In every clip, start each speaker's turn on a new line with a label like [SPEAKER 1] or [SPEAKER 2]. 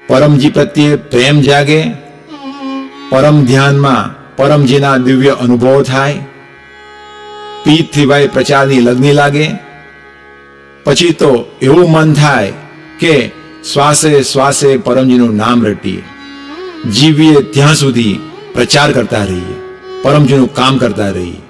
[SPEAKER 1] પરમજી પ્રત્યે પ્રેમ જાગે, પરમ ધ્યાનમાં પરમજીના દિવ્ય અનુભવ થાય, P3Y પ્રચારની લગ્ની લાગે, પછી તો એવું મન થાય કે શ્વાસે શ્વાસે પરમજીનું નામ રટીએ, જીવીએ ત્યાં સુધી પ્રચાર કરતા રહીએ, પરમજીનું કામ કરતા રહીએ.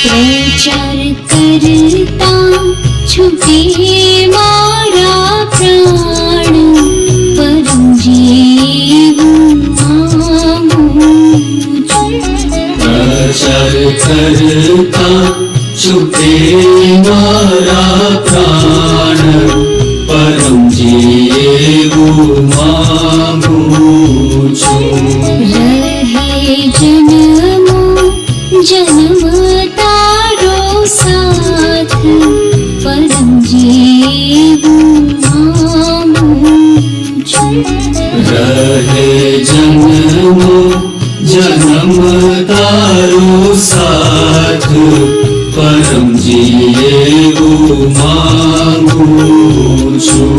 [SPEAKER 2] प्रचार करता छुपे मारा प्राण, परम जीव
[SPEAKER 3] प्रचार करता छुपे मारा प्राण, परम जीव मांगू छूं.
[SPEAKER 2] रहे जन्मो जन्म तारो साथ, परम जीव मांगू छूं.
[SPEAKER 3] रहे जन्मो जन्म तारो साथ, परम जीव मांगू छूं.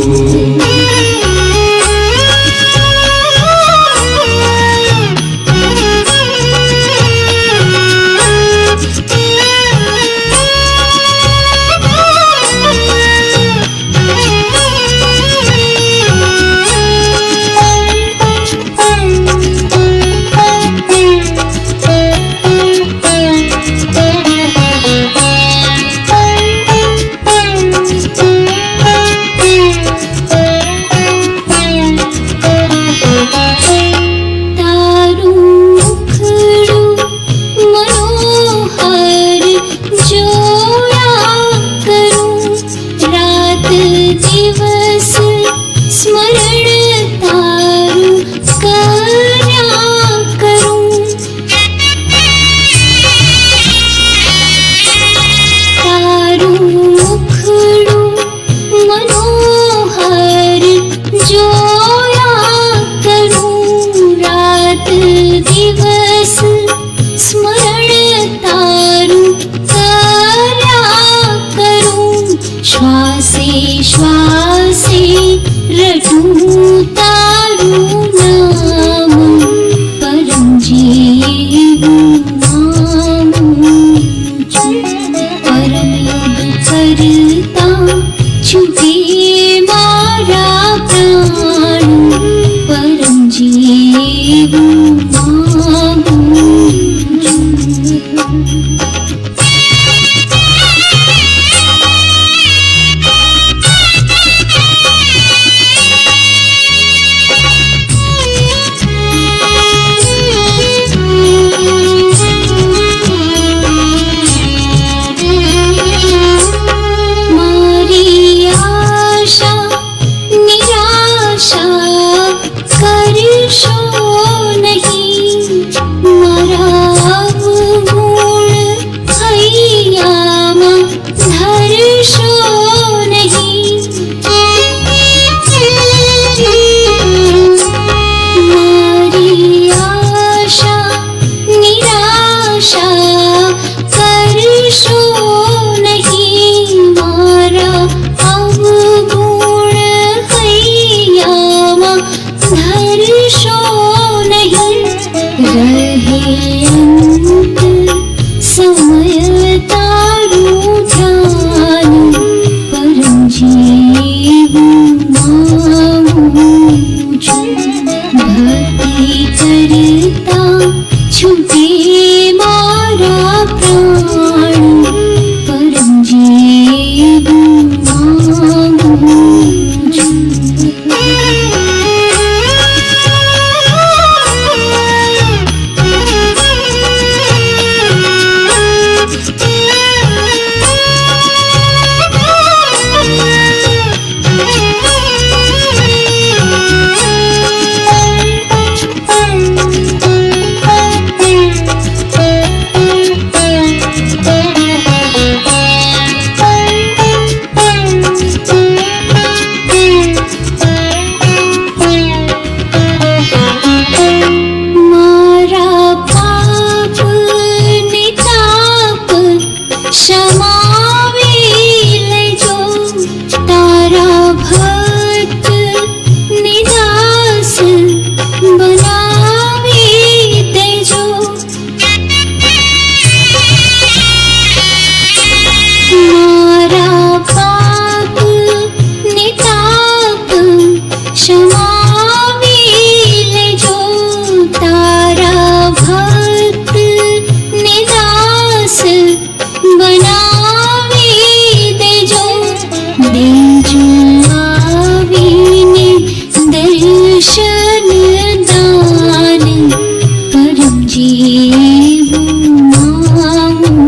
[SPEAKER 2] मांगू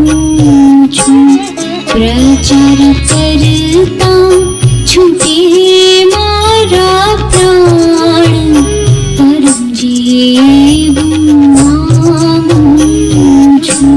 [SPEAKER 2] छूं प्रचार करता छूटे मारा प्राण परम जीव मांगू छूं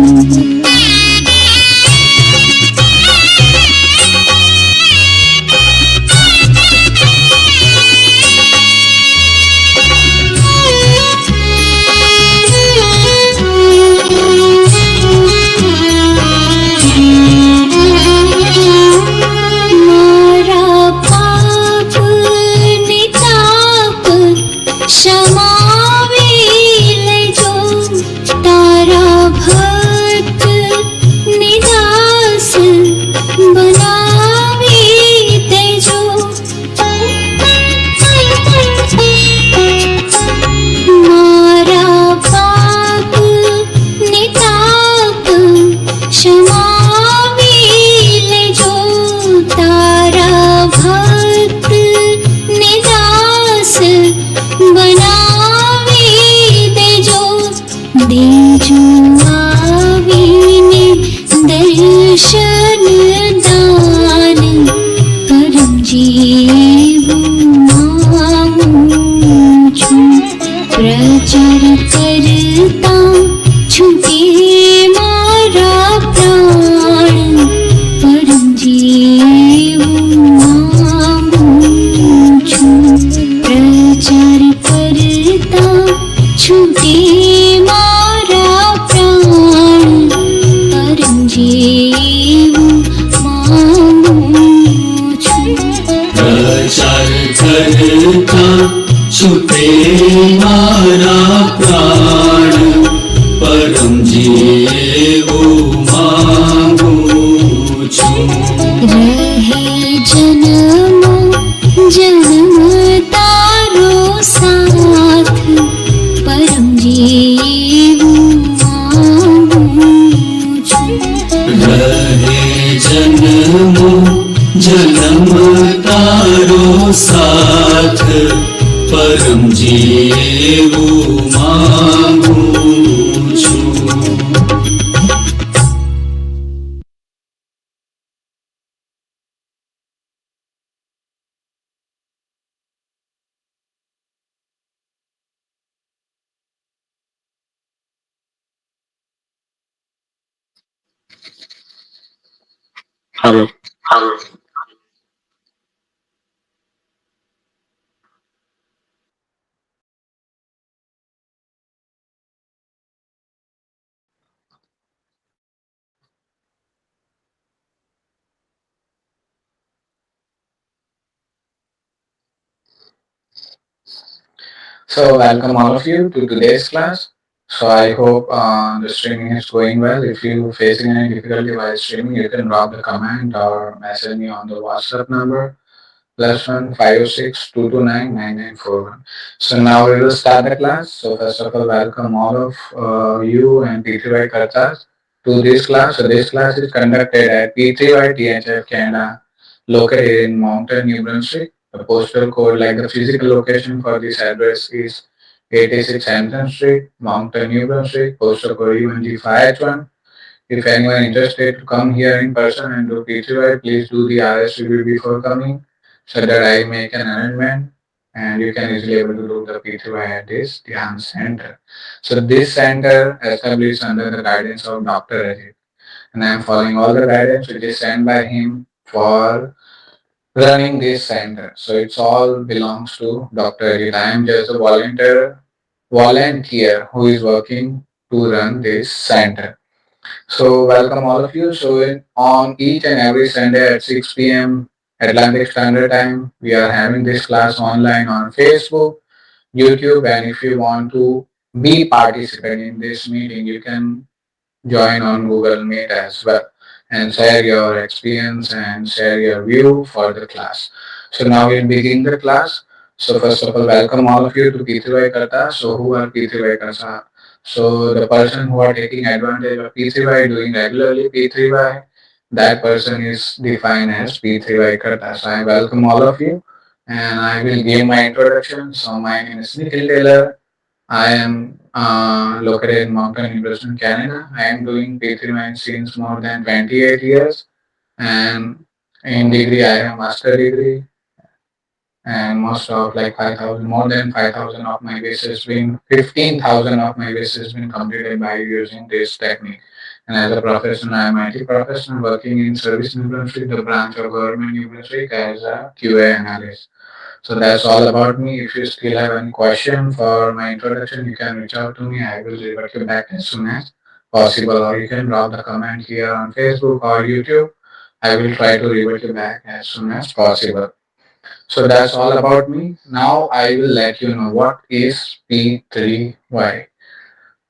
[SPEAKER 2] दर्शन दान परम जीव मांगू छूं प्रचार करता छूटे मारा प्राण परम जीव मांगू छूं प्रचार करता छूटे मारा प्राण परम जीव मांगू छूं
[SPEAKER 3] प्रचार करता छूटे मारा प्राण परम जीव मांगू छूं
[SPEAKER 2] रहे जन्मों जन्म तारो साथ परम जीव मांगू छूं
[SPEAKER 3] रहे जन्मो जन्म तारो साथ परम जीव मांगू छूं
[SPEAKER 1] Hello. So, welcome all of you to today's class. So, I hope the streaming is going well. If you facing any difficulty while streaming, you can drop the comment or message me on the WhatsApp number +1 506 229 9941. So now we will start the class. So first of all, welcome all of you and P3Y Kartas to this class. So this class is conducted at P3Y THF Canada, located in Mountain, New Brunswick. The postal code, like the physical location for this address, is 86 Hampton Street, Mountain, New Brunswick. Postal code UNG5H1. If anyone interested to come here in person and do P3Y, please do the RSVP before coming so that I make an arrangement and you can easily able to do the P3Y at this Dhyan center. So this center established under the guidance of Dr. Ajit, and I am following all the guidance which is sent by him for running this center. So it's all belongs to Dr. Ajit. I am just a volunteer who is working to run this center. So welcome all of you. So on each and every Sunday at 6 p.m. Atlantic Standard Time, we are having this class online on Facebook, YouTube, and if you want to be participant in this meeting, you can join on Google Meet as well and share your experience and share your view for the class. So now we'll begin the class. So first of all, welcome all of you to P3Y Karta. So who are P3Y Karta? So the person who are taking advantage of P3Y doing regularly P3Y, that person is defined as P3Y Karta. So I welcome all of you and I will give my introduction. So my name is Nikhil Taylor.
[SPEAKER 4] I am located in Moncton University in Canada. I am doing P3Y since more than 28 years, and in degree I have master degree, and most of like 5,000, more than 5,000 of my bases been 15,000 of my bases been completed by using this technique. And as a professional, I am IT professional working in service industry, the branch of government industry as a QA analyst. So that's all about me. If you still have any question for my introduction, you can reach out to me. I will revert you back as soon as possible, or you can drop the comment here on Facebook or YouTube. I will try to revert you back as soon as possible. So that's all about me. Now I will let you know what is P3Y.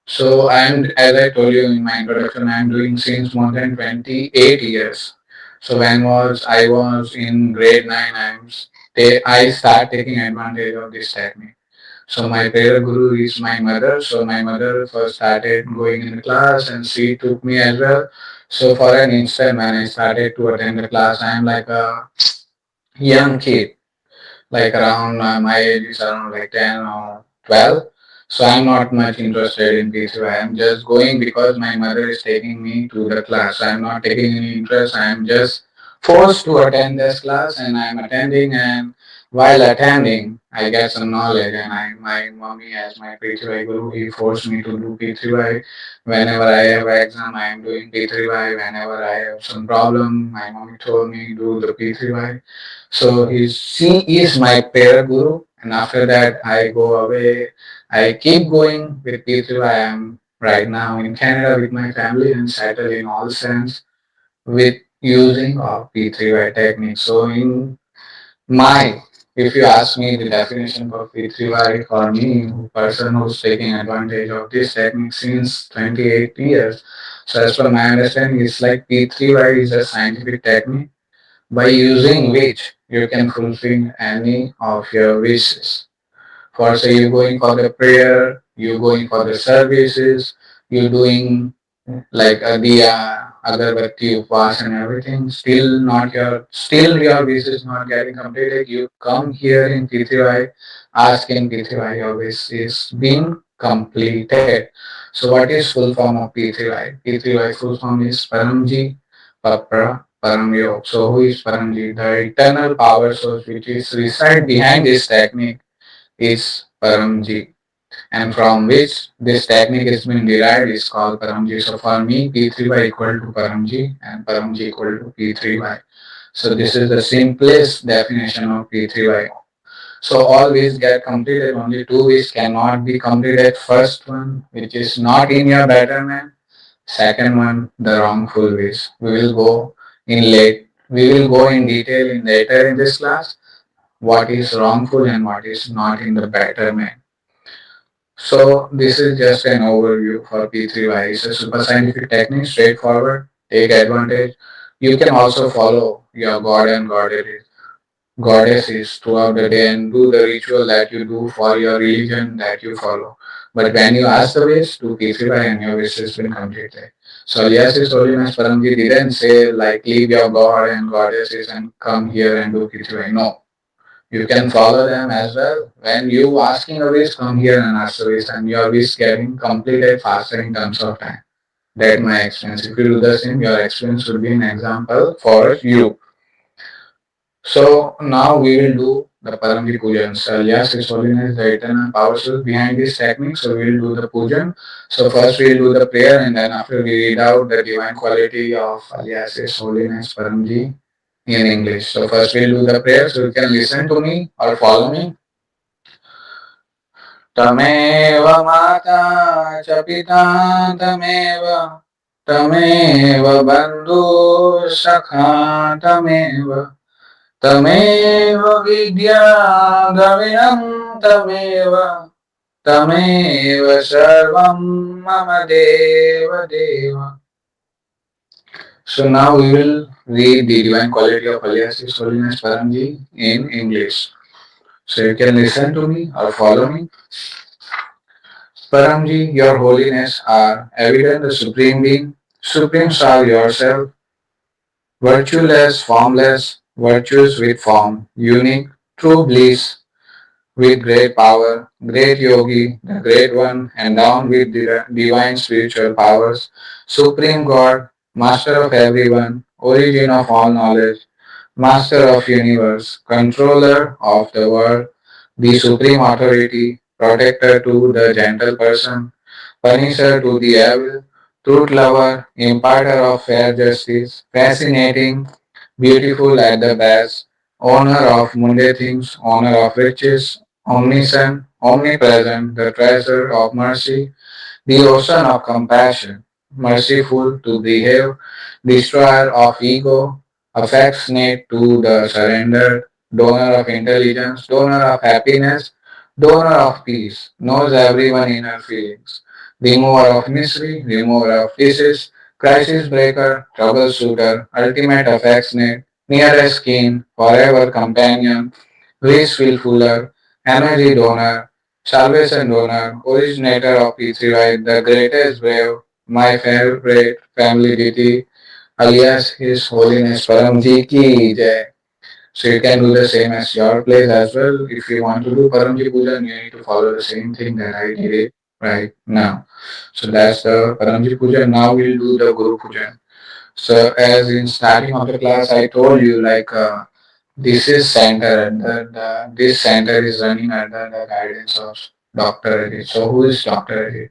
[SPEAKER 4] So I'm, as I told you in my introduction, I'm doing since more than 28 years. So when was I was in grade 9, I start taking advantage of this technique. So my prayer guru is my mother. So my mother first started going in the class and she took me as well. So for an instant when I started to attend the class, I am like a young kid, like around my age is around like 10 or 12. So I'm not much interested in P3Y. I'm just going because my mother is taking me to the class. I'm not taking any interest. I'm just forced to attend this class and I'm attending, and while attending I get some knowledge, and my mommy as my P3Y guru, he forced me to do P3Y. Whenever I have an exam I am doing P3Y. Whenever I have some problem my mommy told me do the P3Y. So she is my prayer guru, and after that I go away. I keep going with P3. I am right now in Canada with my family and settle in all sense with using of P3Y technique. So in my, if you ask me the definition for P3Y for me, person who's taking advantage of this technique since 28 years. So as per my understanding, it's like P3Y is a scientific technique by using which you can fulfill any of your wishes. For say you're going for the prayer, you're going for the services, you're doing like diya, agarbatti, upvas and everything, still your wish is not getting completed. You come here in P3Y, ask in P3Y, your wish is being completed. So what is full form of P3Y? P3Y full form is Paramji, Papra, Paramyog. So who is Paramji? The eternal power source which is reside behind this technique is Paramji, and from which this technique has been derived is called Paramji. So for me, P3Y equal to Paramji and Paramji equal to P3Y. So this is the simplest definition of P3Y. So all ways get completed, only two ways cannot be completed. First one, which is not in your betterment. Second one, the wrongful ways. We will go in detail in later in this class what is wrongful and what is not in the betterment. So this is just an overview for P3Y. It's a super scientific technique, straightforward, take advantage. You can also follow your god and goddesses throughout the day and do the ritual that you do for your religion that you follow. But when you ask the ways, do P3Y and your wish has been completed. So yes, His Holiness Paramji didn't say like leave your god and goddesses and come here and do P3Y. No, you can follow them as well. When you asking a wish, come here and ask a wish, and your wish getting completed faster in terms of time. That's my experience. If you do the same, your experience will be an example for you. So now we will do the Paramji Pujan. So yes, His Holiness, the eternal power source behind this technique. So we will do the pujan. So first we will do the prayer, and then after we read out the divine quality of alias His Holiness Paramji in English. So first we'll do the prayer, so you can listen to me or follow me. तमेव माता च पिता तमेव तमेव बन्धु सखा तमेव तमेव विद्या द्रविणं तमेव तमेव सर्वं मम देव देव. So now we will read the divine quality of alias His Holiness Paramji in English. So you can listen to me or follow me. Paramji, your holiness are evident, the supreme being, supreme soul yourself, virtueless, formless, virtuous with form, unique, true bliss, with great power, great yogi, the great one, endowed with divine spiritual powers, supreme God, master of everyone, origin of all knowledge, master of universe, controller of the world, the supreme authority, protector to the gentle person, punisher to the evil, truth lover, imparter of fair justice, fascinating, beautiful at the best, owner of mundane things, owner of riches, omniscient, omnipresent, the treasure of mercy, the ocean of compassion, merciful to behave, destroyer of ego, affectionate to the surrendered, donor of intelligence, donor of happiness, donor of peace, knows everyone inner feelings, remover of misery, remover of disease, crisis breaker, troubleshooter, ultimate affectionate, nearest kin, forever companion, wish fulfiller, energy donor, salvation donor, originator of P3Y, the greatest brave, my favorite family deity, alias His Holiness Paramji ki Jai. So you can do the same as your place as well. If you want to do Paramji Puja, you need to follow the same thing that I did it right now. So that's the Paramji Puja. Now we'll do the Guru Puja. So as in starting of the class, I told you this is center and this center is running under the guidance of Dr. Ajit. So who is Dr. Ajit?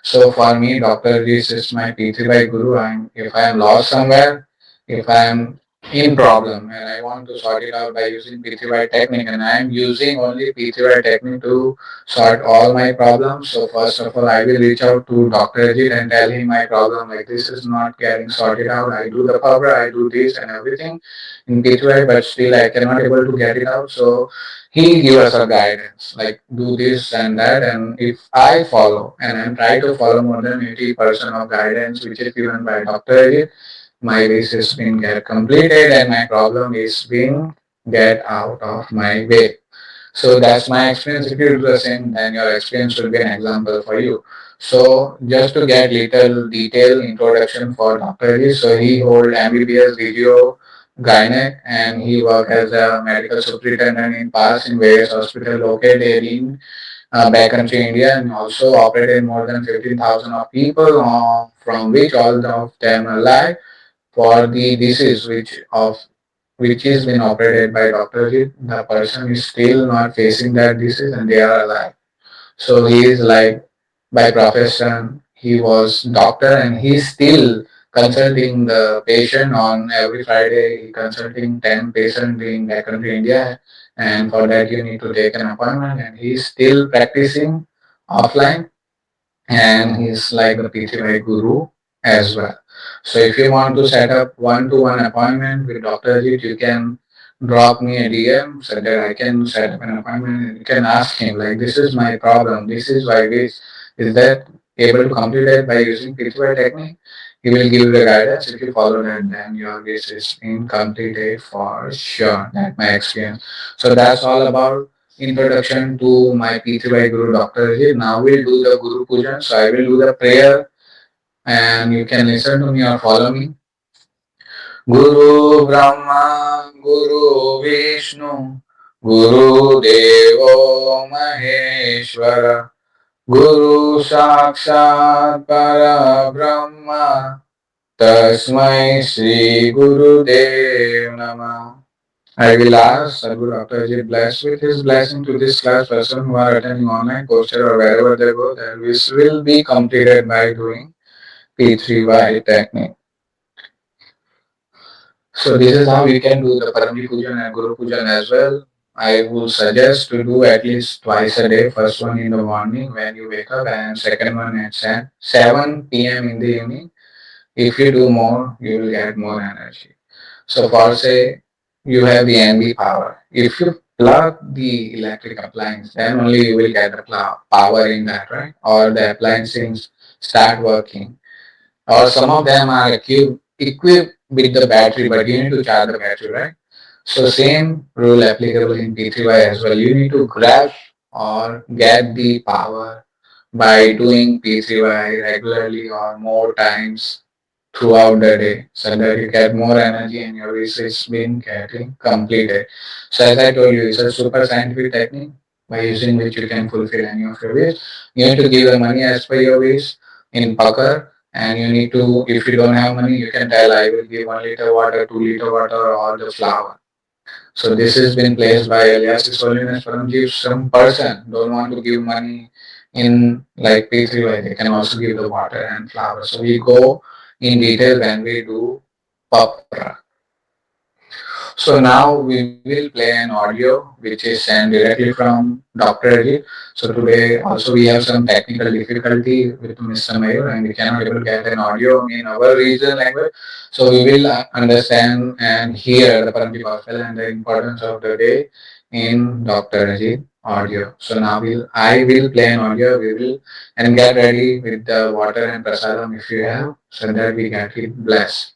[SPEAKER 4] So for me, Dr. Ajit is my P3Y guru. If I am lost somewhere, if I am in problem and I want to sort it out by using P3Y technique, and I am using only P3Y technique to sort all my problems. So first of all, I will reach out to Dr. Ajit and tell him my problem, like this is not getting sorted out. I do the power, I do this and everything in P3Y, but still I cannot able to get it out. So he give us a guidance, like do this and that, and if I follow and I'm trying to follow more than 80% of guidance which is given by Dr. Ajit, my wish is been get completed and my problem is being get out of my way. So that's my experience. If you do the same, then your experience will be an example for you. So just to get little detailed introduction for Dr. Ajit, so he hold MBBS Regio Gynec and he worked as a medical superintendent in past in various hospitals located in backcountry India and also operated more than 15,000 of people from which all of them are alive for the disease which is been operated by Dr. Ajit. The person is still not facing that disease and they are alive. So he is like by profession he was doctor and he's still consulting the patient on every Friday. He consulting 10 patients in backcountry India, and for that you need to take an appointment. And he's still practicing offline and he's like the P3Y guru as well. So if you want to set up one-to-one appointment with Dr. Ajit, you can drop me a DM so that I can set up an appointment. And you can ask him like, this is my problem. This is why this is that able to complete it by using P3Y technique. He will give you the guidance. If you follow that, then your wish is being completed for sure. That's my experience. So that's all about introduction to my P3Y Guru Dr. Ajit. Now we'll do the Guru Pujan. So I will do the prayer and you can listen to me or follow me. Guru Brahma, Guru Vishnu, Guru Devo Maheshwara, Guru Sakshat Para Brahma, Tasmai Sri Guru Dev Namah. I will ask Sadhguru Dr. Ajit bless with his blessing to this class person who are attending online, posted or wherever they go, that this will be completed by doing P3Y technique. So this is how you can do the Paramji Pujan and Guru Pujan as well. I would suggest to do at least twice a day. First one in the morning when you wake up and second one at 7 p.m. in the evening. If you do more, you will get more energy. So for say you have the NB power. If you plug the electric appliance, then only you will get the power in that, right? Or the appliances start working. Or some of them are equipped with the battery, but you need to charge the battery, right? So same rule applicable in P3Y as well. You need to grab or get the power by doing P3Y regularly or more times throughout the day so that you get more energy and your wish is being getting completed. So as I told you, it's a super scientific technique. by using which you can fulfill any of your wish. You need to give the money as per your wish in pakar, and you need to, if you don't have money, you can tell I will give 1 liter water, 2 liter water, or the flower. So this has been placed by Elias His Holiness Paramji. If some person don't want to give money in like P3Y, they can also give the water and flowers. So we go in detail when we do papra. So now we will play an audio which is sent directly from Dr. Ajit. So today also we have some technical difficulty with Mr. Mayur and we cannot able to get an audio in our regional language. So we will understand and hear the Paramji Gospel and the importance of the day in Dr. Ajit audio. So now I will play an audio. We will and get ready with the water and prasadam if you have, so that we get it blessed.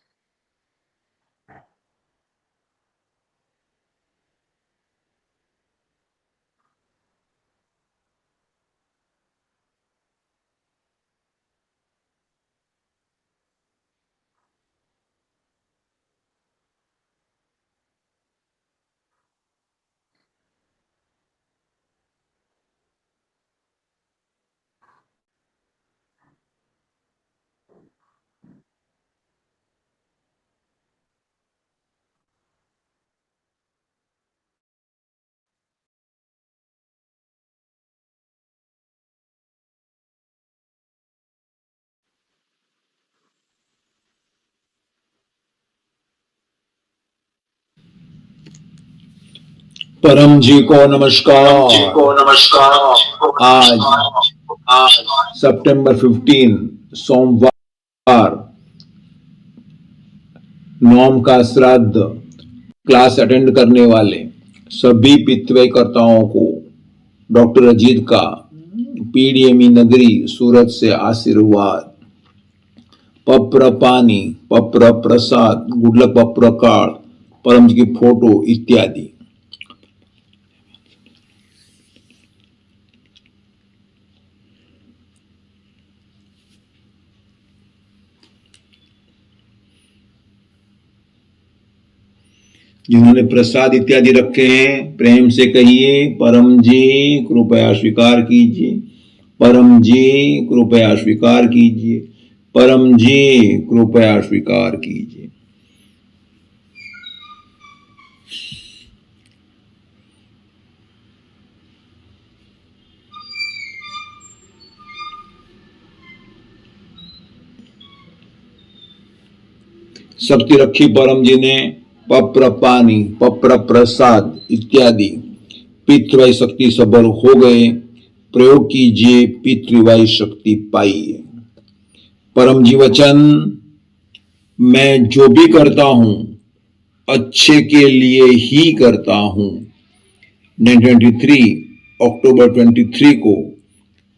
[SPEAKER 1] परम जी को नमस्कार। आज सितंबर 15 सोमवार नौम का श्राद्ध class attend करने वाले सभी पितृव्य कर्ताओं को डॉक्टर अजीत का पीडीएमई नगरी सूरत से आशीर्वाद। पप्र पानी, पप्र प्रसाद, गुडलक पप्र कार्ड, परम जी की फोटो इत्यादि। जिन्होंने प्रसाद इत्यादि रखे हैं प्रेम से कहिए परम जी कृपया स्वीकार कीजिए, परम जी कृपया स्वीकार कीजिए, परम जी कृपया स्वीकार कीजिए। शक्ति रखी परम जी ने पप्र पानी, पप्र प्रसाद इत्यादि पितृवाई शक्ति सबल हो गए। प्रयोग कीजिए, पितृवाई शक्ति पाइए। परम जी वचन, मैं जो भी करता हूं अच्छे के लिए ही करता हूं। 1923 अक्टूबर 23 को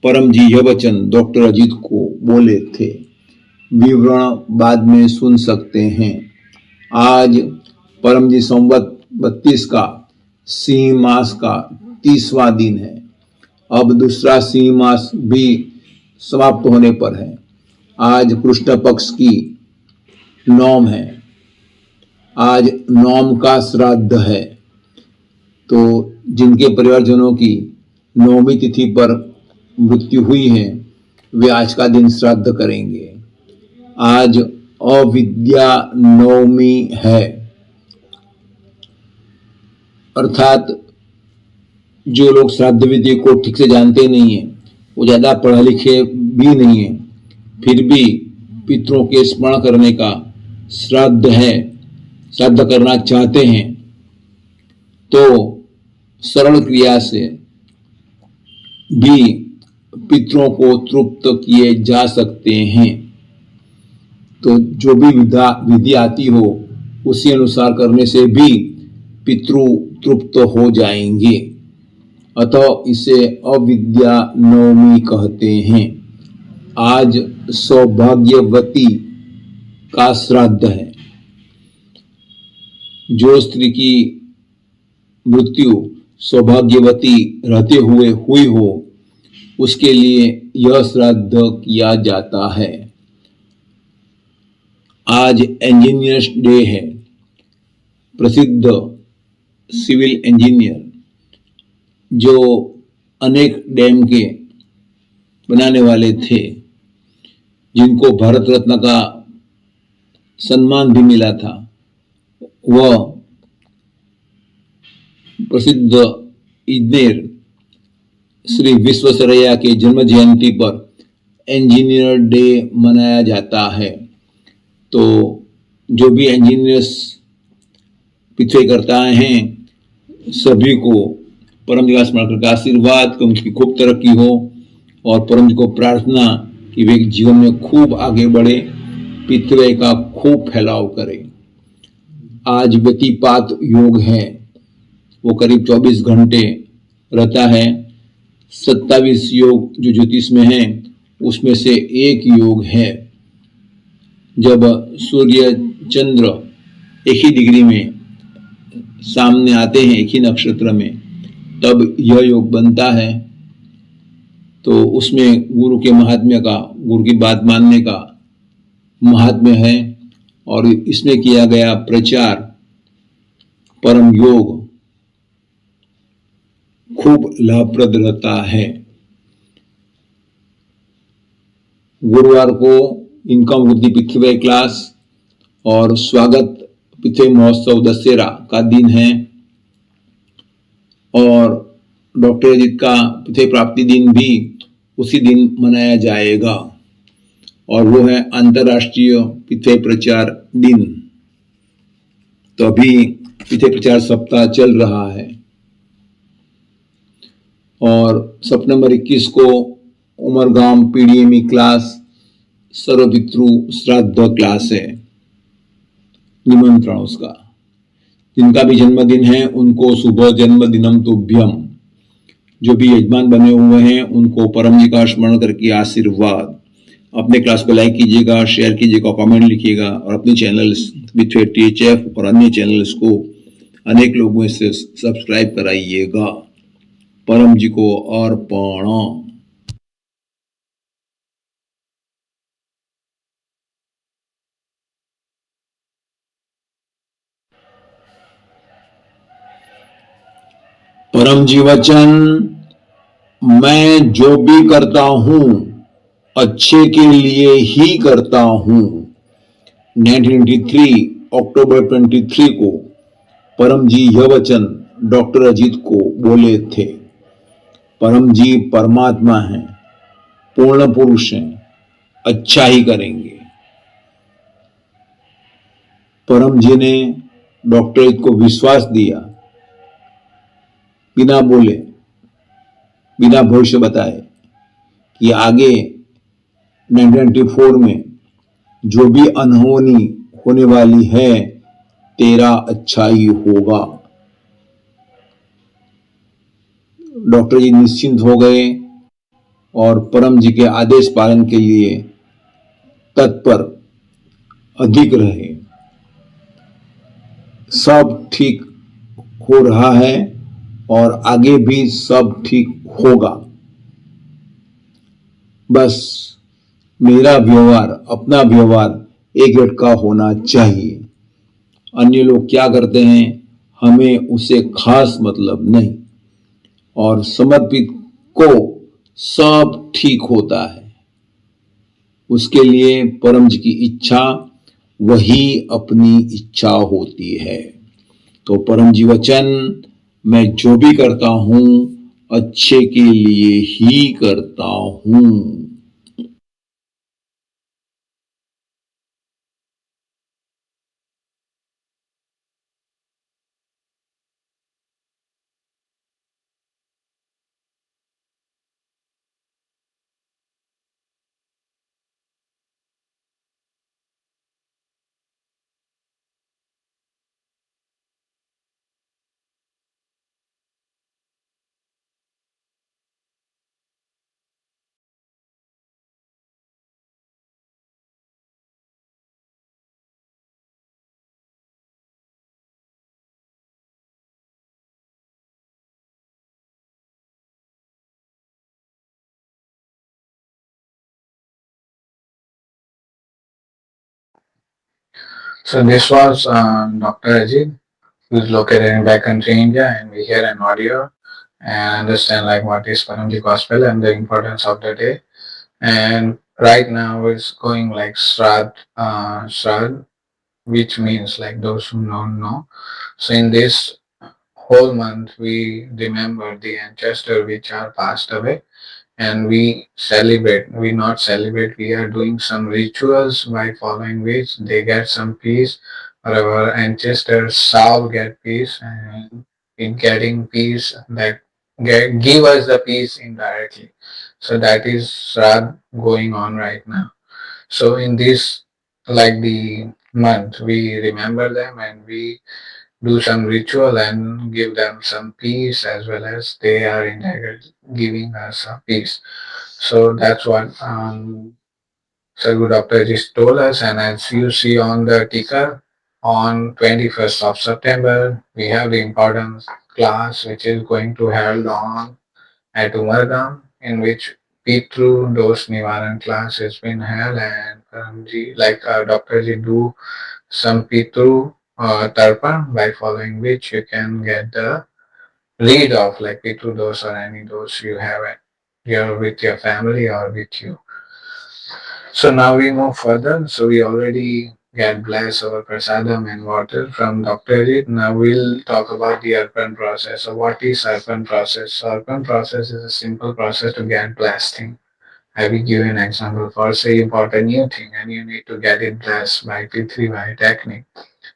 [SPEAKER 1] परम जी यह वचन डॉक्टर अजीत को बोले थे। विवरण बाद में सुन सकते हैं। आज परम जी संवत 32 का सिंह मास का 30वां दिन है। अब दूसरा सिंह मास भी समाप्त होने पर है। आज कृष्ण पक्ष की नौम है। आज नौम का श्राद्ध है। तो जिनके परिवारजनों की नौमी तिथि पर मृत्यु हुई है वे आज का दिन श्राद्ध करेंगे। आज अविद्या नवमी है, अर्थात जो लोग श्राद्ध विधि को ठीक से जानते नहीं है, वो ज्यादा पढ़े लिखे भी नहीं है, फिर भी पितरों के स्मरण करने का श्राद्ध है, श्राद्ध करना चाहते हैं, तो सरल क्रिया से भी पितरों को तृप्त किए जा सकते हैं। तो जो भी विधि आती हो उसी अनुसार करने से भी पितृ तृप्त हो जाएंगे। अतः इसे अविद्या नवमी कहते हैं। आज सौभाग्यवती का श्राद्ध है। जो स्त्री की मृत्यु सौभाग्यवती रहते हुए हुई हो उसके लिए यह श्राद्ध किया जाता है। आज इंजीनियर्स डे है। प्रसिद्ध सिविल इंजीनियर जो
[SPEAKER 5] अनेक डैम के बनाने वाले थे, जिनको भारत रत्न का सम्मान भी मिला था। वह प्रसिद्ध इंजीनियर श्री विश्वेश्वरैया के जन्म जयंती पर इंजीनियर डे मनाया जाता है। तो जो भी इंजीनियर्स पीछे करता हैं, सभी को परम जी का स्मरण करके आशीर्वाद कि उनकी खूब तरक्की हो, और परम जी को प्रार्थना कि वे जीवन में खूब आगे बढ़े, P3Y का खूब फैलाव करे। आज व्यतिपात योग है, वो करीब 24 घंटे रहता है। 27 योग जो ज्योतिष में है, उसमें से एक योग है जब सूर्य चंद्र एक ही डिग्री में सामने आते हैं, एक ही नक्षत्र में, तब यह योग बनता है। तो उसमें गुरु के महात्म्य का, गुरु की बात मानने का महात्म्य है, और इसमें किया गया प्रचार परम योग खूब लाभप्रद रहता है। गुरुवार को इनकम वृद्धि P3Y क्लास और स्वागत P3Y महोत्सव दशहरा का दिन है, और डॉक्टर अजीत का P3Y प्राप्ति दिन भी उसी दिन मनाया जाएगा, और वो है अंतर्राष्ट्रीय P3Y प्रचार दिन। तो अभी P3Y प्रचार सप्ताह चल रहा है, और सितंबर 21 को उमरगाम PDME क्लास सर्वपितृ श्राद्ध क्लास है, निमंत्रण उसका। जिनका भी जन्मदिन है उनको शुभ जन्मदिनम तुभ्यम। जो भी यजमान बने हुए हैं उनको परम जी का स्मरण करके आशीर्वाद। अपने क्लास को लाइक कीजिएगा, शेयर कीजिएगा, कमेंट लिखिएगा, और अपने चैनल्स P3YTHF और अन्य चैनल्स को अनेक लोगों से सब्सक्राइब कराइएगा। परम जी को अर्पण। परम जी वचन, मैं जो भी करता हूं अच्छे के लिए ही करता हूं। 1993 अक्टूबर 23 को परम जी यह वचन डॉक्टर अजीत को बोले थे। परम जी परमात्मा हैं, पूर्ण पुरुष हैं, अच्छा ही करेंगे। परम जी ने डॉक्टर अजीत को विश्वास दिया, बिना बोले, बिना भविष्य बताए, कि आगे 1994 में जो भी अनहोनी होने वाली है, तेरा अच्छा ही होगा। डॉक्टर जी निश्चिंत हो गए और परम जी के आदेश पालन के लिए तत्पर अधिक रहे। सब ठीक हो रहा है और आगे भी सब ठीक होगा। बस मेरा व्यवहार, अपना व्यवहार एक रेट का होना चाहिए। अन्य लोग क्या करते हैं हमें उससे खास मतलब नहीं, और समर्पित को सब ठीक होता है। उसके लिए परम जी की इच्छा वही अपनी इच्छा होती है। तो परम जी वचन, मैं जो भी करता हूं अच्छे के लिए ही करता हूं।
[SPEAKER 4] So this was Dr. Ajit, who is located in backcountry India, and we hear an audio and understand like what is Paramji Gospel and the importance of the day. And right now it's going like Shraddh, which means like those who don't know. So in this whole month we remember the ancestors which are passed away, and we celebrate. We not celebrate. We are doing some rituals by following which they get some peace, or our ancestors shall get peace, and in getting peace that give us the peace indirectly. So that is Shraddh going on right now. So in this, like the month, we remember them and we do some ritual and give them some peace, as well as they are indirectly giving us a peace. So that's what Sargu Doctor just told us. And as you see on the ticker, on 21st of September, we have the important class which is going to held on at Umargam, in which P3 dose Nivaran class has been held, and Dr. Ji do some P3 Tarpan, by following which you can get the read of like P2 dose or any dose you have it here with your family or with you. So now we move further. So we already get blessed over prasadam and water from Dr. Ajit. Now we'll talk about the Arpan process. So what is Arpan process? So Arpan process is a simple process to get blessing. I will give you an example. For say you bought a new thing and you need to get it blessed by P3Y technique.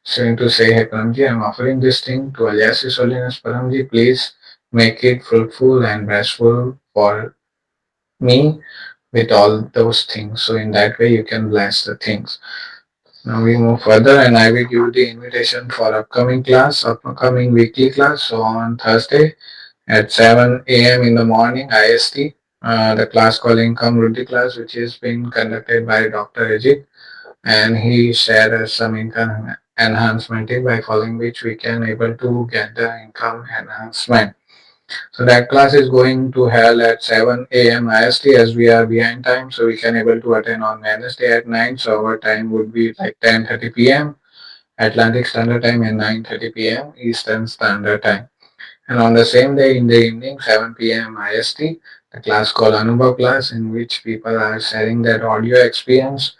[SPEAKER 4] So to say, hey Paramji, I'm offering this thing to alias His Holiness Paramji. Please make it fruitful and blissful for me with all those things. So in that way you can bless the things. Now we move further and I will give you the invitation for upcoming class, upcoming weekly class. So on Thursday at 7 a.m. in the morning IST, the class called Income Ruti class, which is being conducted by Dr. Ajit, and he shared us some income enhancement tip by following which we can able to get the income enhancement. So that class is going to held at 7 a.m. IST, as we are behind time, so we can able to attend on Wednesday at 9. So our time would be like 10:30 p.m. Atlantic Standard Time and 9:30 p.m. Eastern Standard Time. And on the same day in the evening, 7 p.m. IST, the class called Anubhav class, in which people are sharing their audio experience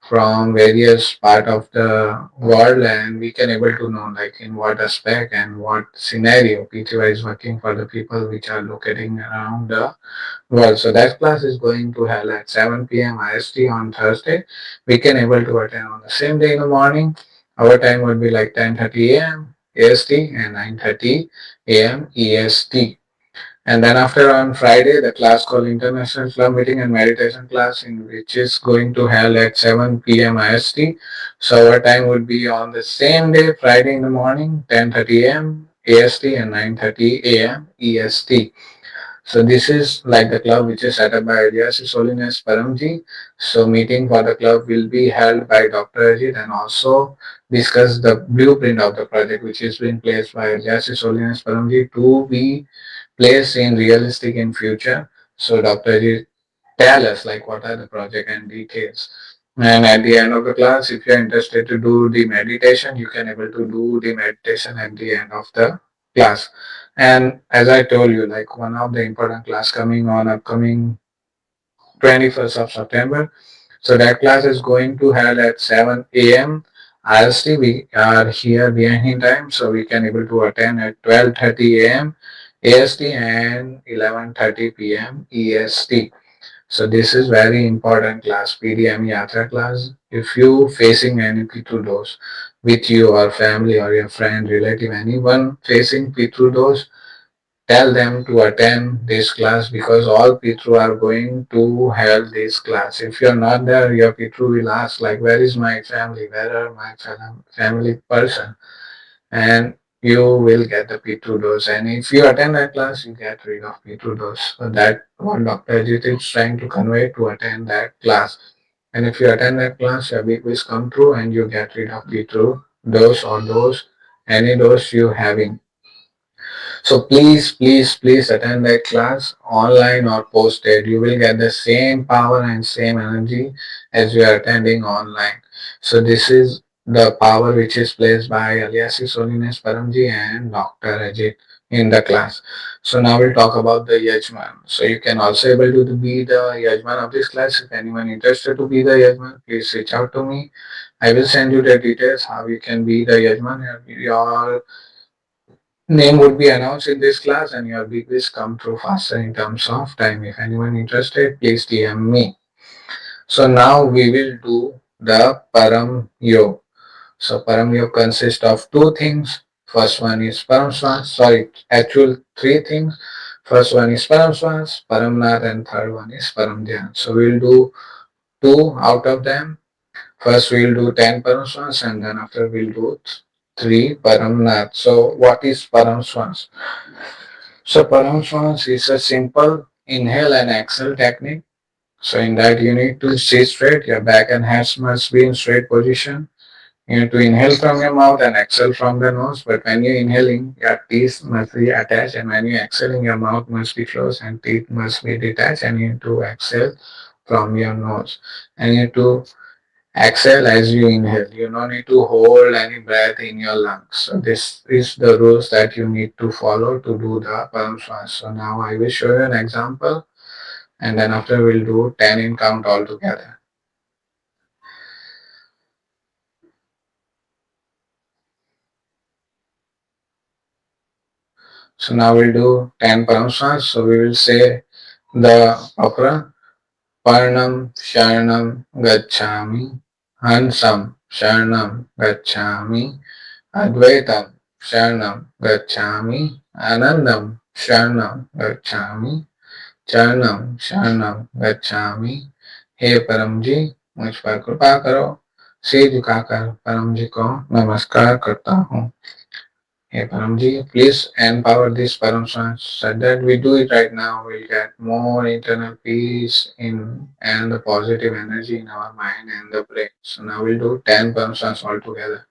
[SPEAKER 4] from various part of the world, and we can able to know like in what aspect and what scenario P3Y is working for the people which are locating around the world. So that class is going to held at 7 p.m. IST on Thursday. We can able to attend on the same day in the morning. Our time would be like 10:30 a.m. AST and 9:30 a.m. EST. And then after on Friday, the class called International Club Meeting and Meditation class, in which is going to held at 7 p.m. IST. So our time would be on the same day, Friday in the morning, 10:30 a.m. AST and 9:30 a.m. EST. So this is like the club which is set up by His Holiness Paramji. So meeting for the club will be held by Dr. Ajit and also discuss the blueprint of the project which is being placed by His Holiness Paramji to be placed in realistic in future. So Dr. Ajit tell us like what are the project and details. And at the end of the class, if you're interested to do the meditation, you can able to do the meditation at the end of the class. And as I told you, like one of the important class coming on upcoming 21st of September. So that class is going to held at 7 a.m. IST. We are here behind time, so we can able to attend at 12:30 a.m. AST and 11:30 p.m. EST. So this is very important class, PDM Yatra class. If you facing any P2 dose with you or family or your friend, relative, anyone facing P2 dose, tell them to attend this class, because all P2 are going to have this class. If you're not there, your P2 will ask like, where is my family? Where are my family person? And you will get the P2 dose. And if you attend that class, you get rid of P2 dose. So that what Dr. Ajit is trying to convey to attend that class. And if you attend that class, your big wish come true and you get rid of P2 dose or dose, any dose you having. So please attend that class online or posted. You will get the same power and same energy as you are attending online. So this is the power which is placed by alias His Holiness Paramji and Dr. Ajit. in the class. So now we'll talk about the Yajman. So you can also able to be the Yajman of this class. If anyone interested to be the Yajman, please reach out to me. I will send you the details how you can be the Yajman. Your name would be announced in this class and your big wish come true faster in terms of time. If anyone interested, please DM me. So now we will do the Param Yoga. So Param Yoga consists of two things. First one is Param Swans, sorry, actual three things. First one is Param Swans, Param Nath, and third one is Param Dhyan. So we'll do two out of them. First we'll do 10 Param Swans and then after we'll do three Param Nath. So what is Param Swans? So Param Swans is a simple inhale and exhale technique. So in that you need to sit straight, your back and hands must be in straight position. You need to inhale from your mouth and exhale from the nose. But when you're inhaling, your teeth must be attached, and when you're exhaling, your mouth must be closed and teeth must be detached. And you need to exhale from your nose. And you need to exhale as you inhale. You don't need to hold any breath in your lungs. So this is the rules that you need to follow to do the Param Swans. So now I will show you an example, and then after we'll do 10 in count altogether. So now we'll do 10 Paramswans. So we will say the opera Parnam Sharanam Gacchami, Hansam Sharanam Gacchami, Advaitam Sharanam Gacchami, Anandam Sharanam Gacchami, Charanam Sharanam Gacchami. हे परम जी, मुझ पर कृपा करो, सिर झुकाकर परम जी को नमस्कार करता हूँ. Hey Paramji, please empower this Param Swans so that we do it right now. We'll get more internal peace in and the positive energy in our mind and the brain. So now we'll do 10 Param Swans all together.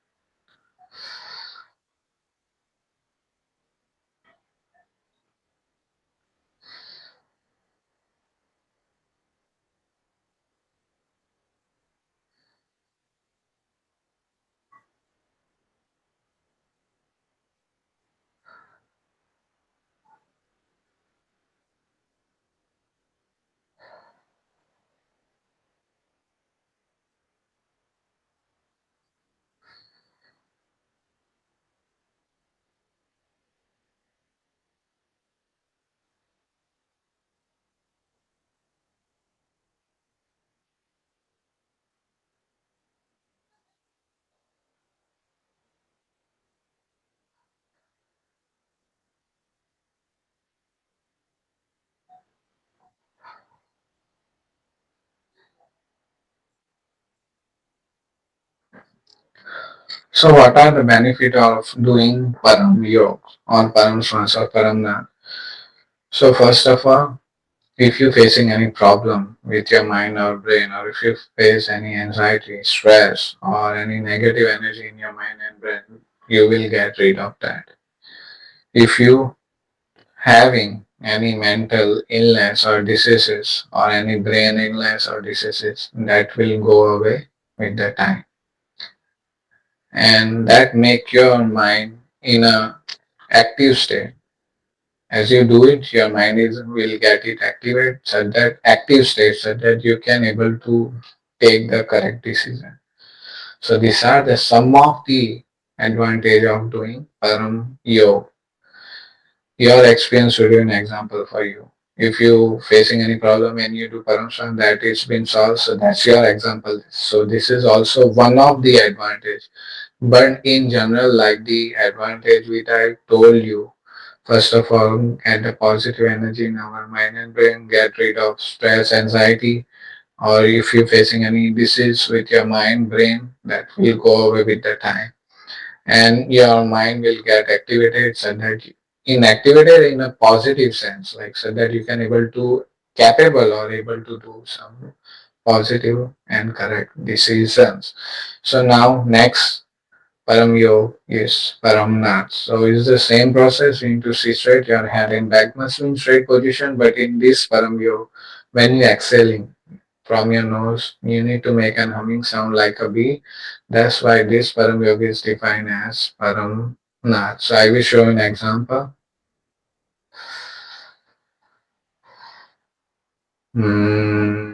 [SPEAKER 4] So what are the benefits of doing Param Yoga or Param Swans or Param Nath? So first of all, if you're facing any problem with your mind or brain, or if you face any anxiety, stress, or any negative energy in your mind and brain, you will get rid of that. If you having any mental illness or diseases or any brain illness or diseases, that will go away with the time, and that make your mind in a active state. As you do it, your mind will get it activated so that active state so that you can able to take the correct decision. So these are the some of the advantage of doing Param Yoga. Your experience should be an example for you. If you facing any problem and you do Paramshan, that it's been solved, so that's your example. So this is also one of the advantage. But in general, like the advantage which I told you, first of all, get the positive energy in our mind and brain, get rid of stress, anxiety, or if you're facing any disease with your mind, brain, that will go away with the time. And your mind will get activated so that inactivated in a positive sense, like so that you can able to capable or able to do some positive and correct decisions. So now next Param Yoga is Param Nath. So it's the same process. You need to sit straight, your head and back must be in straight position, but in this Param Yoga, when you're exhaling from your nose, you need to make an humming sound like a bee. That's why this Param Yoga is defined as Param Nath. So I will show an example. Hmm.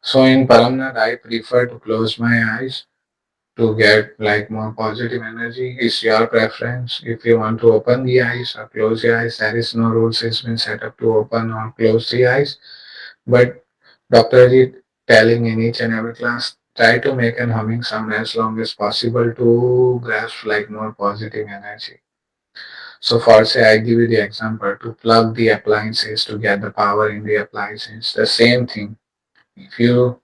[SPEAKER 4] So in Paramnath, I prefer to close my eyes to get like more positive energy. It's your preference. If you want to open the eyes or close the eyes, there is no rules has been set up to open or close the eyes. But Dr. Ajit telling in each and every class, try to make an humming sound as long as possible to grasp like more positive energy. So for say I give you the example to plug the appliances to get the power in the appliances. The same thing. If you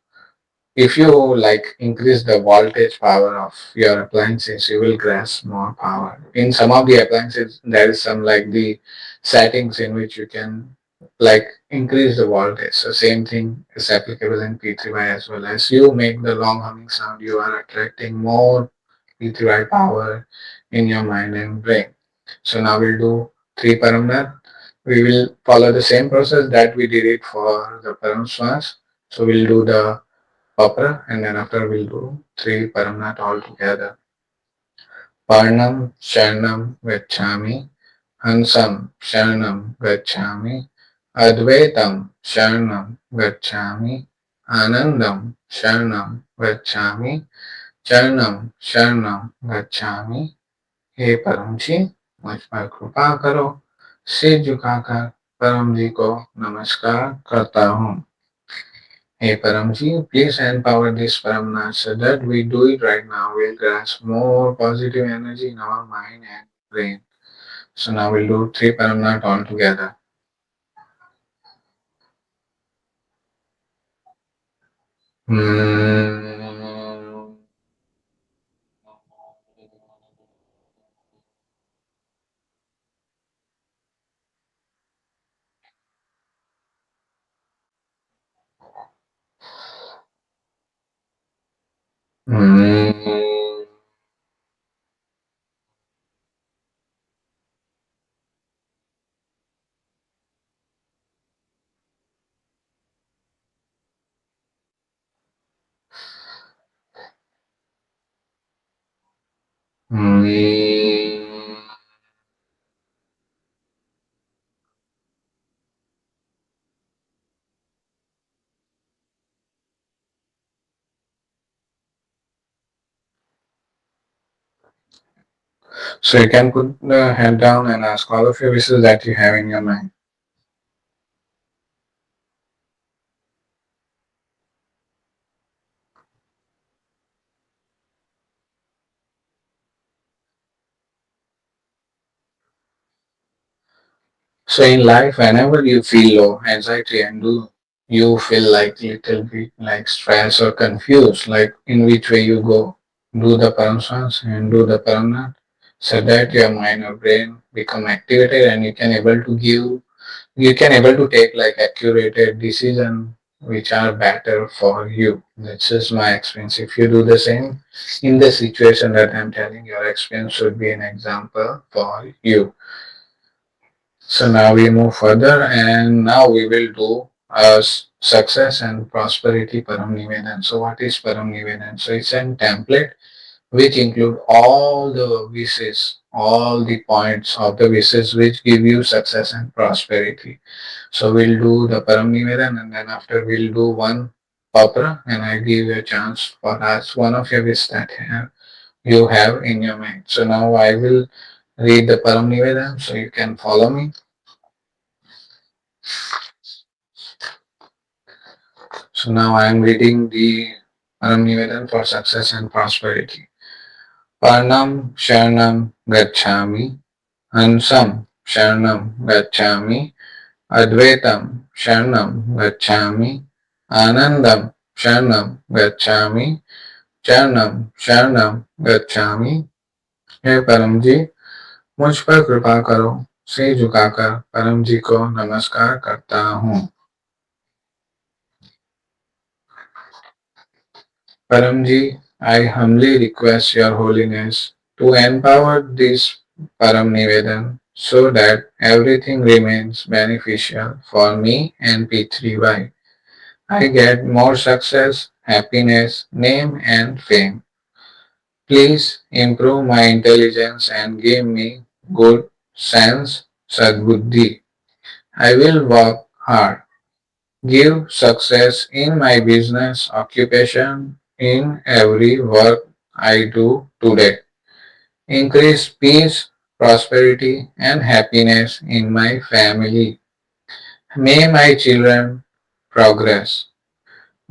[SPEAKER 4] if you like increase the voltage power of your appliances, you will grasp more power. In some of the appliances, there is some like the settings in which you can like increase the voltage. So same thing is applicable in P3Y as well. As you make the long humming sound, you are attracting more P3Y power in your mind and brain. So now we'll do three paramnar. We will follow the same process that we did it for the param swans. So we'll do the opera and then after we'll do three paramnat all together. Parnam Sharanam Gacchami, Hansam Sharanam Gacchami, Advaitam Sharanam Gacchami, Anandam Sharanam Gacchami, Charanam Sharanam Gacchami. हे परम जी मुझ पर कृपा करो सिर झुकाकर परम जी को नमस्कार करता हूँ. Hey Paramji, please empower this Paramnath so that we do it right now. We'll grasp more positive energy in our mind and brain. So now we'll do three Paramnath all together. Hmm. Hmm. Hmm. So you can put the head down and ask all of your wishes that you have in your mind. So in life, whenever you feel low, anxiety, and do you feel like little bit like stressed or confused, like in which way you go, do the paramsans and do the paramnat, so that your mind or brain become activated and you can able to take like accurate decision which are better for you. That's just my experience. If you do the same in the situation that I'm telling, your experience should be an example for you. So now we move further and now we will do success and prosperity param nivedan. So what is param nivedan? So it's a template which include all the wishes, all the points of the wishes which give you success and prosperity. So we'll do the param nivedan and then after we'll do one opera and I give you a chance for us one of your wishes that you have in your mind. So now I will read the param nivedan so you can follow me. So now I am reading the Param for success and prosperity. Parnam Sharanam Gacchami, Hansam Sharanam Gacchami, Advaitam Sharanam Gacchami, Anandam Sharanam Gacchami, Charanam Sharanam Gacchami. हे परम जी मुझ पर कृपा करो सिर झुकाकर परम जी को नमस्कार करता हूँ. Paramji, I humbly request Your Holiness to empower this Param Nivedan so that everything remains beneficial for me and P3Y. I get more success, happiness, name and fame. Please improve my intelligence and give me good sense, sadbuddhi. I will work hard. Give success in my business, occupation, in every work I do today. Increase peace, prosperity, and happiness in my family. May my children progress.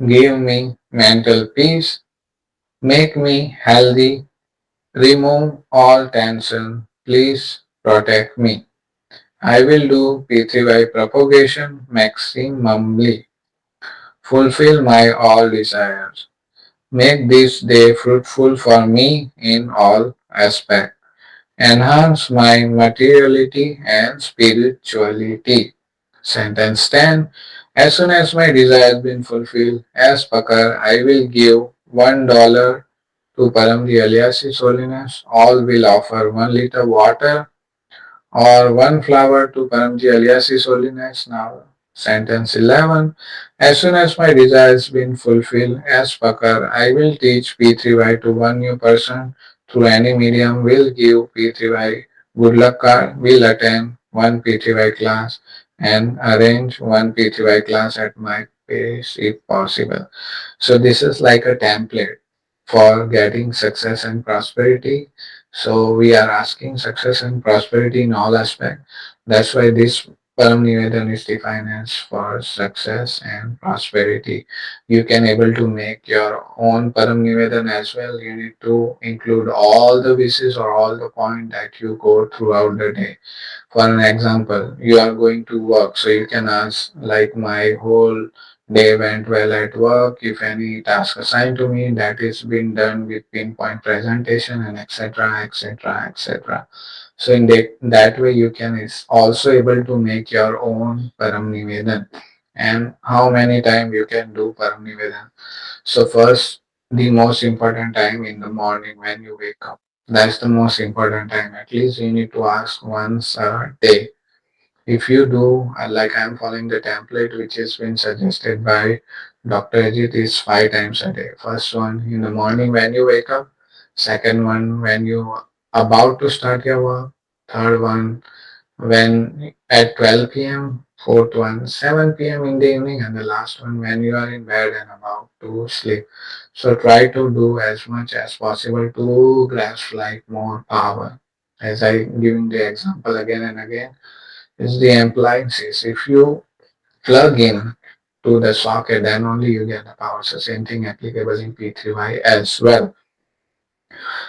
[SPEAKER 4] Give me mental peace. Make me healthy. Remove all tension. Please protect me. I will do P3Y propagation maximally. Fulfill my all desires. Make this day fruitful for me in all aspects. Enhance my materiality and spirituality. Sentence 10. As soon as my desire has been fulfilled, as Pakar, I will give $1 to Paramji alias His Holiness. All will offer 1 liter water or one flower to Paramji alias His Holiness. Now, sentence 11. As soon as my desire has been fulfilled, as Pakar, I will teach P3Y to one new person through any medium, will give P3Y good luck card, will attend one P3Y class and arrange one P3Y class at my pace if possible. So this is like a template for getting success and prosperity. So we are asking success and prosperity in all aspects. That's why this Param Nivedan is defined as for success and prosperity. You can able to make your own Param Nivedan as well. You need to include all the wishes or all the point that you go throughout the day. For an example, you are going to work, so you can ask like my whole day went well at work. If any task assigned to me that is been done with pinpoint presentation and etc. etc. etc. So in that way you can is also able to make your own Param Nivedan. And how many time you can do Param Nivedan? So first, the most important time in the morning when you wake up. That's the most important time. At least you need to ask once a day. If you do, like I'm following the template which has been suggested by Dr. Ajit, is 5 times a day. First one in the morning when you wake up. Second one when you about to start your work. Third one when at 12 p.m., fourth one 7 p.m. in the evening, and the last one when you are in bed and about to sleep. So try to do as much as possible to grasp like more power. As I giving the example again and again, is the appliances. If you plug in to the socket, then only you get the power. So same thing applicable in P3Y as well.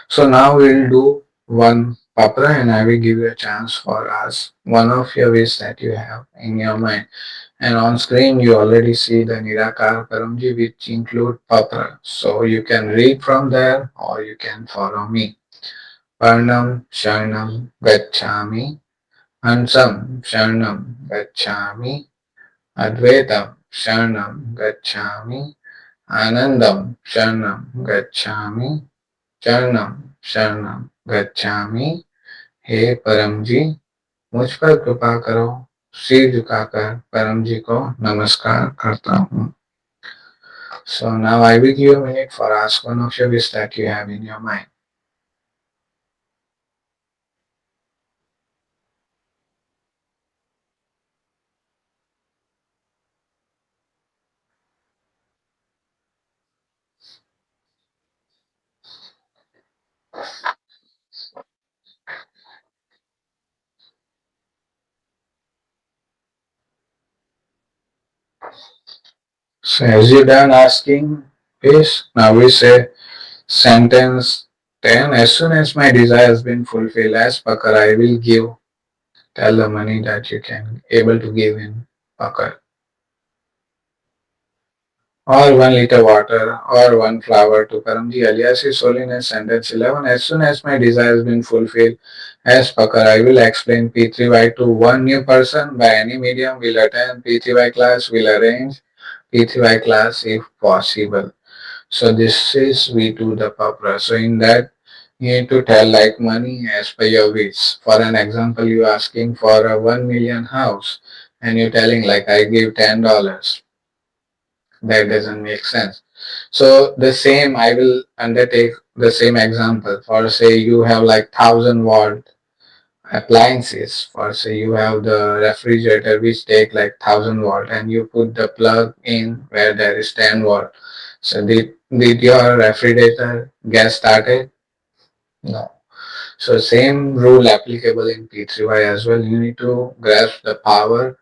[SPEAKER 4] So now we'll do one papra and I will give you a chance for us one of your wish that you have in your mind. And on screen you already see the Nirakar Paramji which include papra. So you can read from there or you can follow me. Parnam Sharnam Gacchami, Hansam Sharnam Gacchami, Advaitam Sharnam Gacchami, Anandam Sharnam Gacchami, Charnam शरणम गच्छामि. हे परम जी, मुझ पर कृपा करो. सिर झुकाकर परम जी को नमस्कार करता हूँ. So now I will give you a minute for ask one of your wish that you have in your mind. So as you're done asking this, now we say sentence 10. As soon as my desire has been fulfilled, as Pakar, I will give. Tell the money that you can able to give in Pakar. Or 1 liter water, or one flower to Paramji alias His Holiness. Sentence 11. As soon as my desire has been fulfilled, as Pakar, I will explain P3Y to one new person by any medium, will attend P3Y class, will arrange P3Y class if possible. So this is we do the papra. So in that you need to tell like money as per your wish. For an example, you asking for a 1 million house and you're telling like I give $10. That doesn't make sense. So the same, I will undertake the same example. For say you have like 1,000 watt appliances. For say you have the refrigerator which take like 1,000 watt, and you put the plug in where there is 10 watt. So did your refrigerator get started? No. So same rule applicable in P3Y as well. You need to grasp the power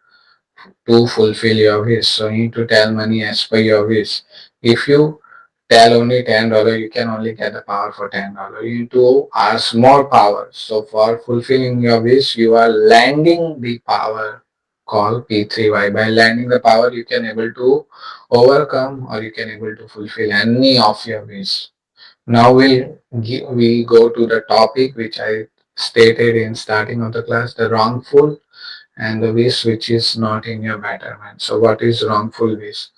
[SPEAKER 4] to fulfill your wish. So you need to tell money as per your wish. If you tell only $10, you can only get the power for $10. You need to ask more power. So for fulfilling your wish, you are landing the power called P3Y. By landing the power, you can able to overcome or you can able to fulfill any of your wish. Now we go to the topic which I stated in starting of the class, the wrongful and the wish which is not in your betterment. So what is wrongful wish?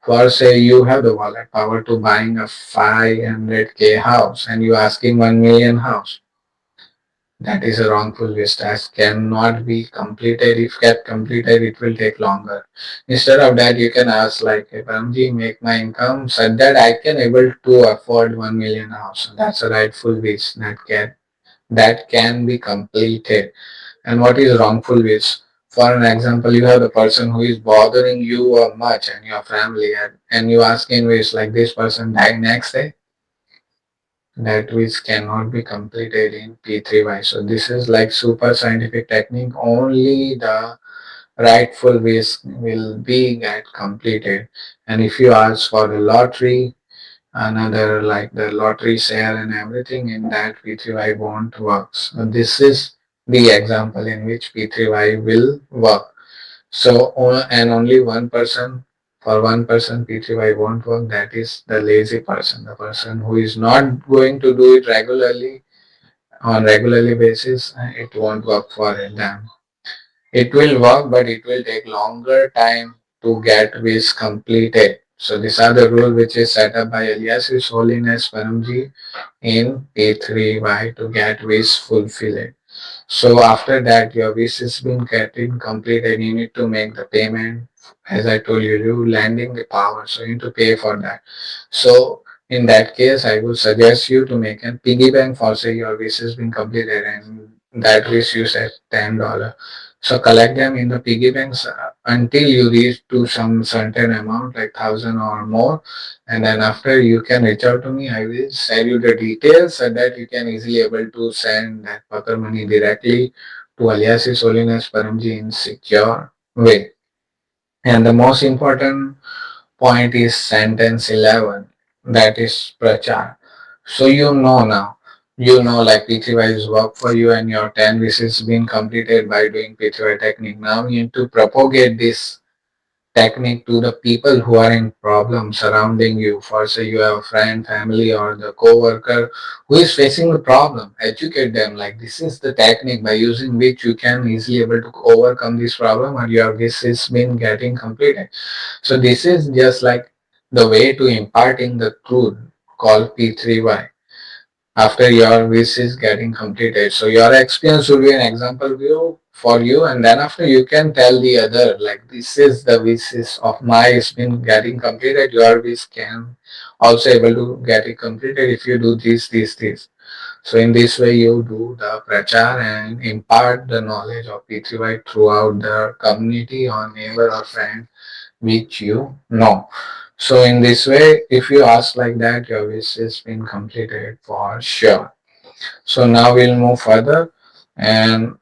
[SPEAKER 4] For say you have the wallet power to buying a 500K house and you asking 1 million house. That is a wrongful wish that cannot be completed. If get completed, it will take longer. Instead of that, you can ask like, hey, Paramji, make my income such that I can able to afford 1 million house. That's a rightful wish that can be completed. And what is wrongful wish? For an example, you have the person who is bothering you much and your family, and you ask in wish like this person die next day. That wish cannot be completed in P3Y. So this is like super scientific technique. Only the rightful wish will be get completed. And if you ask for the lottery, another like the lottery share and everything, in that P3Y won't work. So this is the example in which P3Y will work. So and only one person, for one person P3Y won't work, that is the lazy person, the person who is not going to do it regularly on regularly basis. It won't work for them. It will work, but it will take longer time to get wish completed. So these are the rule which is set up by Elias His Holiness Paramji in P3Y to get wish fulfilled. So after that, your wish has been getting completed. You need to make the payment. As I told you, you landing the power, so you need to pay for that. So in that case, I would suggest you to make a piggy bank for say your wish has been completed and that wish you said $10. So collect them in the piggy banks until you reach to some certain amount like 1,000 or more, and then after you can reach out to me. I will send you the details so that you can easily able to send that poker money directly to alias His Holiness Paramji in secure way. And the most important point is sentence 11, that is prachar. So you know now, you know like P3Y is work for you and your 10 wishes been completed by doing P3Y technique. Now you need to propagate this technique to the people who are in problem surrounding you. For say you have a friend, family, or the co-worker who is facing the problem. Educate them like this is the technique by using which you can easily able to overcome this problem or your wish has been getting completed. So this is just like the way to imparting the truth called P3Y after your wish is getting completed. So your experience will be an example view for you, and then after you can tell the other like this is the wishes of my is been getting completed. Your wish can also able to get it completed if you do this. So in this way you do the prachar and impart the knowledge of P3Y throughout the community or neighbor or friend which you know. So in this way, if you ask like that, your wish has been completed for sure. So now we'll move further. And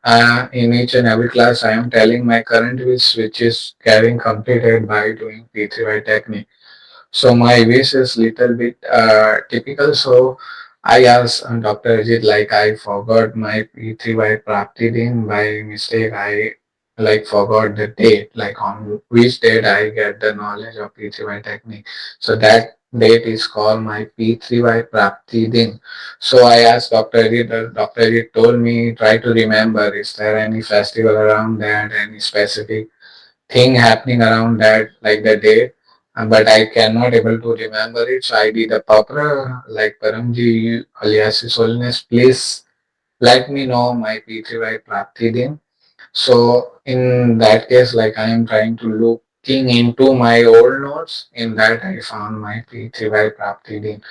[SPEAKER 4] in each and every class, I am telling my current wish, which is getting completed by doing P3Y technique. So my wish is little bit typical. So I asked Dr. Ajit like I forgot my P3Y Prapti din by mistake. I like forgot the date, like on which date I get the knowledge of P3Y technique. So that date is called my P3Y Prapti din. So I asked Dr. Ajit. Dr. Ajit told me try to remember. Is there any festival around that? Any specific thing happening around that, like the date, but I cannot able to remember it. So I did a proper like Paramji alias His Holiness, please let me know my P3Y Prapti din. So in that case, like I am trying to look looking into my old notes. In that, I found my P3Y Prapti Din.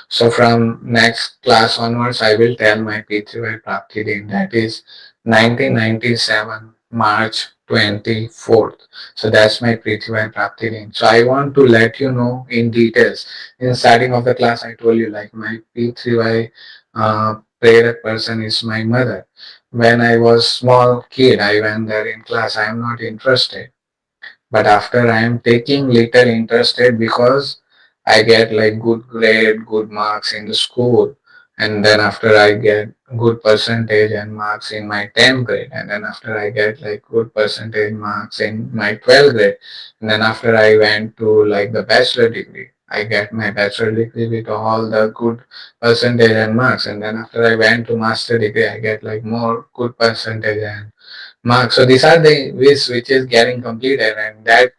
[SPEAKER 4] So from next class onwards, I will tell my P3Y Prapti Din. That is 1997 March 24th. So that's my P3Y Prapti Din. So I want to let you know in details. In starting of the class, I told you like my P3Y prayer person is my mother. When I was small kid, I went there in class. I am not interested. But after I am taking little interested because I get like good grade, good marks in the school, and then after I get good percentage and marks in my 10th grade, and then after I get like good percentage marks in my 12th grade, and then after I went to like the bachelor degree, I get my bachelor degree with all the good percentage and marks, and then after I went to master degree, I get like more good percentage and marks. So these are the ways which is getting completed, and that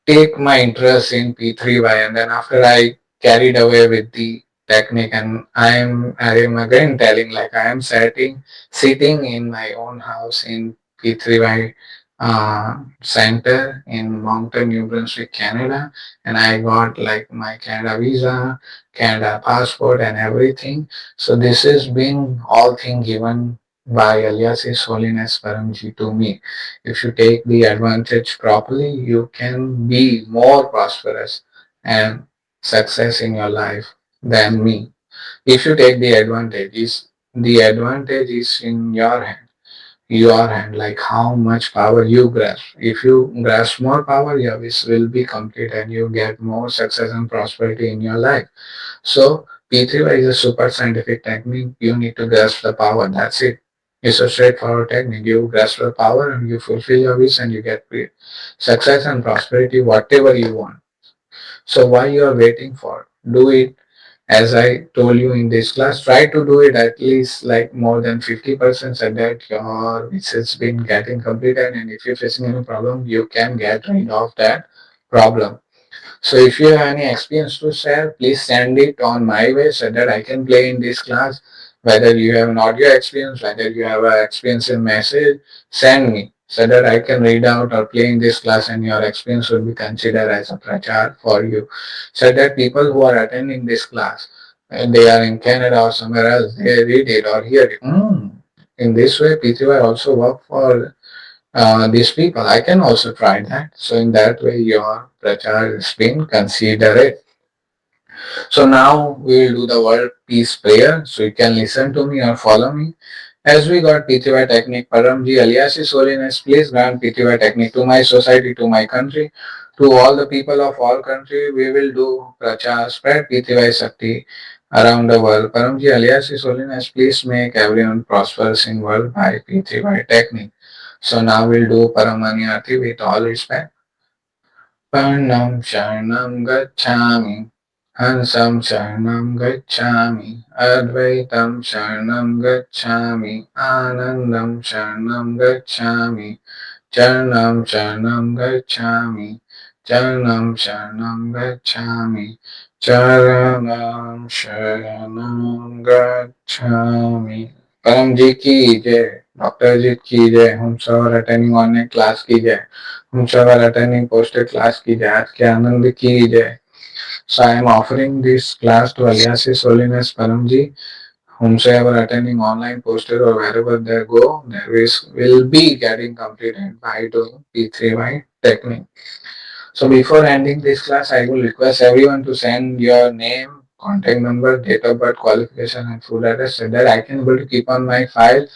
[SPEAKER 4] take my interest in P3Y, and then after I carried away with the technique, and I am again telling like I am sitting in my own house in P3Y center in Moncton, New Brunswick, Canada, and I got like my Canada visa, Canada passport, and everything. So this is being all thing given by alias His Holiness Paramji to me. If you take the advantage properly, you can be more prosperous and success in your life than me. If you take the advantage is in your hand, like how much power you grasp. If you grasp more power, your wish will be complete and you get more success and prosperity in your life. So P3Y is a super scientific technique. You need to grasp the power. That's it. It's a straightforward technique. You grasp the power and you fulfill your wish and you get success and prosperity, whatever you want. So why you are waiting for? Do it as I told you in this class. Try to do it at least like more than 50% so that your wish has been getting completed. And if you're facing any problem, you can get rid of that problem. So if you have any experience to share, please send it on my way so that I can play in this class. Whether you have an audio experience, whether you have an experience in message, send me so that I can read out or play in this class and your experience will be considered as a prachar for you. So that people who are attending this class, and they are in Canada or somewhere else, they read it or hear it. In this way, P3Y also work for these people. I can also try that. So in that way, your prachar is being considered. So now we will do the word peace prayer. So you can listen to me or follow me. As we got P3Y technique, Paramji alias His Holiness, please grant P3Y technique to my society, to my country, to all the people of all country. We will do prachar, spread P3Y Shakti around the world. Paramji alias His Holiness, please make everyone prosperous in world by P3Y technique. So now we'll do Paramani Arti with all respect. Parnam Sharanam Gacchami, Hansam Sharanam Gacchami, Advaitam Sharanam Gacchami, Anandam Sharanam Gacchami, Charanam Sharanam Gacchami, Charanam Sharanam Gacchami, Charanam Sharanam Gacchami. परम जी की जय, doctor जी की जय, हम सब are attending online class की जय, हम सब आर अटेंडिंग पोस्टेड क्लास की जय, आज के आनंद की जय. So I am offering this class to alias His Holiness Paramji. Whomsoever attending online, posted or wherever they go, their wish will be getting completed by doing P3Y technique. So before ending this class, I will request everyone to send your name, contact number, date of birth, qualification, and full address so that I can able to keep on my file,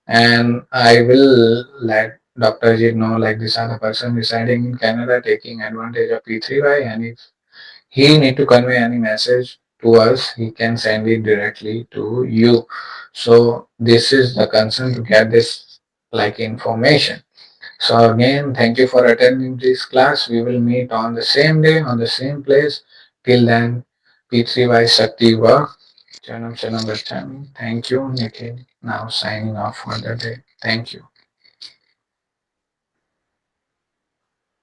[SPEAKER 4] and I will let Dr. Ajit know like this are the person residing in Canada taking advantage of P3Y, and if he need to convey any message to us, he can send it directly to you. So this is the concern to get this like information. So again, thank you for attending this class. We will meet on the same day, on the same place. Till then, P3Y Shakti work. Chanam Chanam Gachami. Thank you, Nikhil. Now signing off for the day. Thank you.